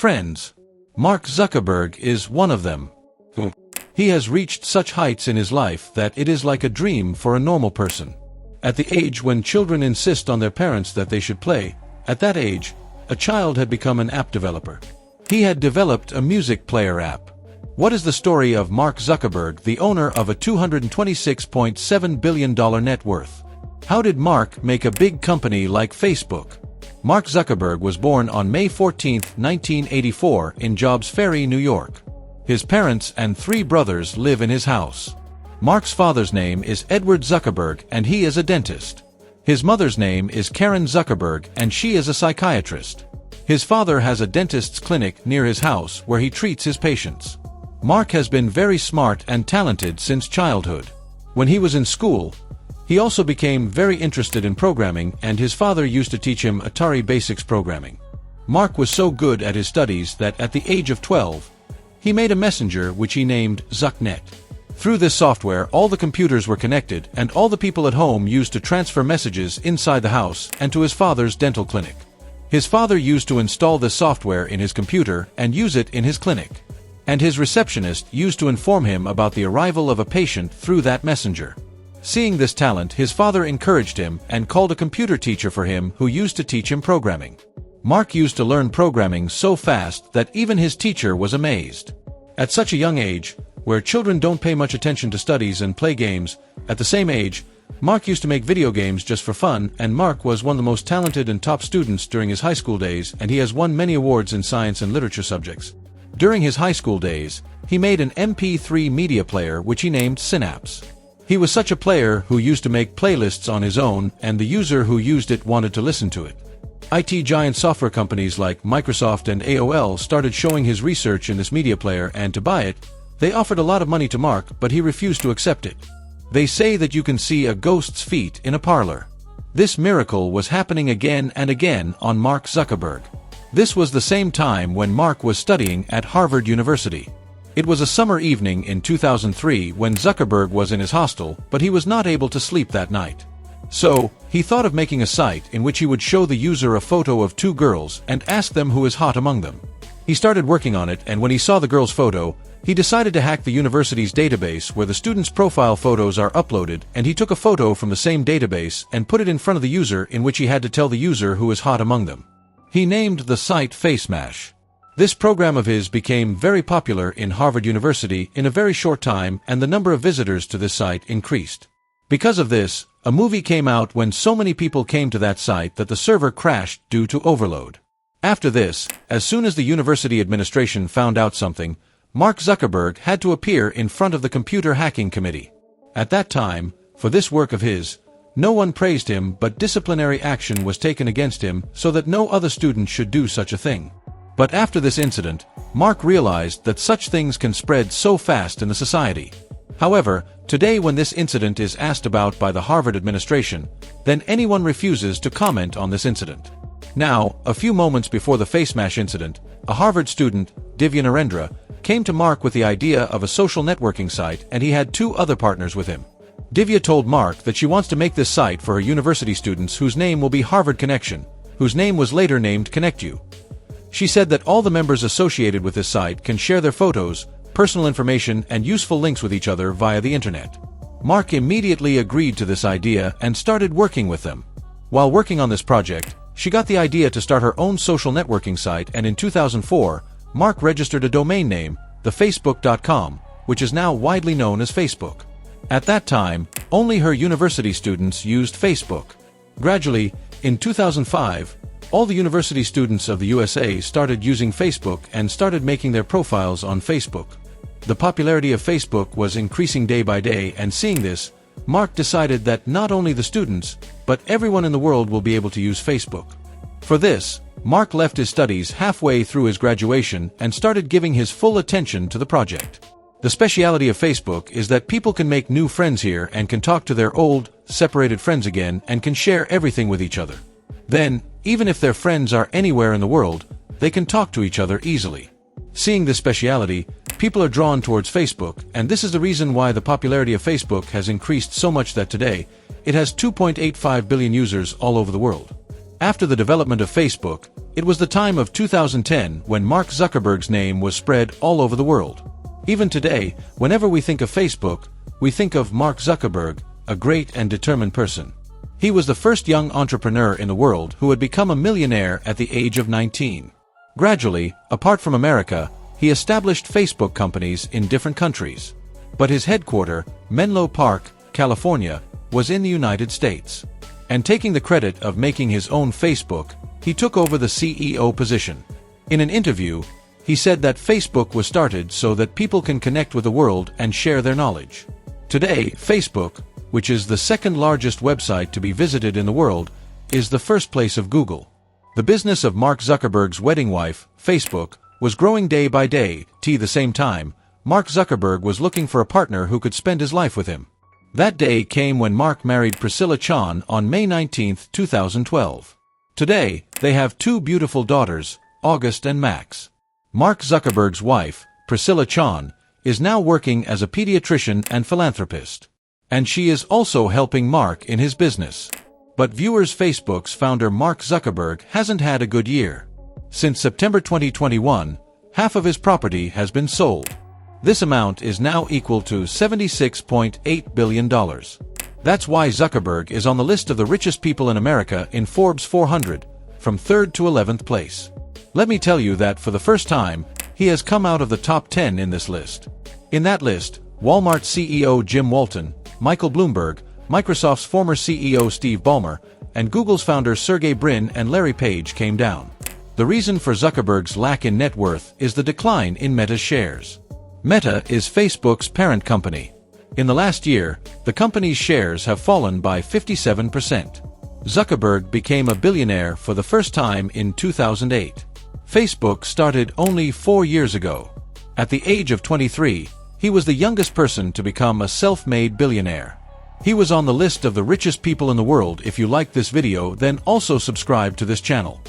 Friends, Mark Zuckerberg is one of them. He has reached such heights in his life that it is like a dream for a normal person. At the age when children insist on their parents that they should play, at that age, a child had become an app developer. He had developed a music player app. What is the story of Mark Zuckerberg, the owner of a $226.7 billion net worth? How did Mark make a big company like Facebook? Mark Zuckerberg was born on May 14, 1984 in Jobs Ferry, New York. His parents and 3 brothers live in his house. Mark's father's name is Edward Zuckerberg and he is a dentist. His mother's name is Karen Zuckerberg and she is a psychiatrist. His father has a dentist's clinic near his house where he treats his patients. Mark has been very smart and talented since childhood. When he was in school, he also became very interested in programming and his father used to teach him Atari Basics programming. Mark was so good at his studies that at the age of 12, he made a messenger which he named ZuckNet. Through this software all the computers were connected and all the people at home used to transfer messages inside the house and to his father's dental clinic. His father used to install this software in his computer and use it in his clinic. And his receptionist used to inform him about the arrival of a patient through that messenger. Seeing this talent, his father encouraged him and called a computer teacher for him who used to teach him programming. Mark used to learn programming so fast that even his teacher was amazed. At such a young age, where children don't pay much attention to studies and play games, at the same age, Mark used to make video games just for fun, and Mark was one of the most talented and top students during his high school days, and he has won many awards in science and literature subjects. During his high school days, he made an MP3 media player which he named Synapse. He was such a player who used to make playlists on his own, and the user who used it wanted to listen to it. IT giant software companies like Microsoft and AOL started showing his research in this media player, and to buy it, they offered a lot of money to Mark, but he refused to accept it. They say that you can see a ghost's feet in a parlor. This miracle was happening again and again on Mark Zuckerberg. This was the same time when Mark was studying at Harvard University. It was a summer evening in 2003 when Zuckerberg was in his hostel, but he was not able to sleep that night. So, he thought of making a site in which he would show the user a photo of 2 girls and ask them who is hot among them. He started working on it, and when he saw the girl's photo, he decided to hack the university's database where the students' profile photos are uploaded, and he took a photo from the same database and put it in front of the user in which he had to tell the user who is hot among them. He named the site FaceMash. This program of his became very popular in Harvard University in a very short time, and the number of visitors to this site increased. Because of this, a movie came out when so many people came to that site that the server crashed due to overload. After this, as soon as the university administration found out something, Mark Zuckerberg had to appear in front of the computer hacking committee. At that time, for this work of his, no one praised him, but disciplinary action was taken against him so that no other student should do such a thing. But after this incident, Mark realized that such things can spread so fast in the society. However, today when this incident is asked about by the Harvard administration, then anyone refuses to comment on this incident. Now, a few moments before the FaceMash incident, a Harvard student, Billionaire, came to Mark with the idea of a social networking site, and he had 2 other partners with him. Divya told Mark that she wants to make this site for her university students whose name will be Harvard Connection, whose name was later named ConnectU. She said that all the members associated with this site can share their photos, personal information, and useful links with each other via the internet. Mark immediately agreed to this idea and started working with them. While working on this project, she got the idea to start her own social networking site, and in 2004, Mark registered a domain name, thefacebook.com, which is now widely known as Facebook. At that time, only her university students used Facebook. Gradually, in 2005, all the university students of the USA started using Facebook and started making their profiles on Facebook. The popularity of Facebook was increasing day by day, and seeing this, Mark decided that not only the students, but everyone in the world will be able to use Facebook. For this, Mark left his studies halfway through his graduation and started giving his full attention to the project. The speciality of Facebook is that people can make new friends here and can talk to their old, separated friends again and can share everything with each other. Then, even if their friends are anywhere in the world, they can talk to each other easily. Seeing this speciality, people are drawn towards Facebook, and this is the reason why the popularity of Facebook has increased so much that today, it has 2.85 billion users all over the world. After the development of Facebook, it was the time of 2010 when Mark Zuckerberg's name was spread all over the world. Even today, whenever we think of Facebook, we think of Mark Zuckerberg, a great and determined person. He was the first young entrepreneur in the world who had become a millionaire at the age of 19. Gradually, apart from America, he established Facebook companies in different countries. But his headquarters, Menlo Park, California, was in the United States. And taking the credit of making his own Facebook, he took over the CEO position. In an interview, he said that Facebook was started so that people can connect with the world and share their knowledge. Today, Facebook, which is the second largest website to be visited in the world, is the first place of Google. The business of Mark Zuckerberg's wedding wife, Facebook, was growing day by day. At the same time, Mark Zuckerberg was looking for a partner who could spend his life with him. That day came when Mark married Priscilla Chan on May 19, 2012. Today, they have two beautiful daughters, August and Max. Mark Zuckerberg's wife, Priscilla Chan, is now working as a pediatrician and philanthropist. And she is also helping Mark in his business. But viewers, Facebook's founder Mark Zuckerberg hasn't had a good year. Since September 2021, half of his property has been sold. This amount is now equal to $76.8 billion. That's why Zuckerberg is on the list of the richest people in America in Forbes 400, from 3rd to 11th place. Let me tell you that for the first time, he has come out of the top 10 in this list. In that list, Walmart CEO Jim Walton, Michael Bloomberg, Microsoft's former CEO Steve Ballmer, and Google's founders Sergey Brin and Larry Page came down. The reason for Zuckerberg's lack in net worth is the decline in Meta's shares. Meta is Facebook's parent company. In the last year, the company's shares have fallen by 57%. Zuckerberg became a billionaire for the first time in 2008. Facebook started only 4 years ago. At the age of 23, he was the youngest person to become a self-made billionaire. He was on the list of the richest people in the world. If you like this video, then also subscribe to this channel.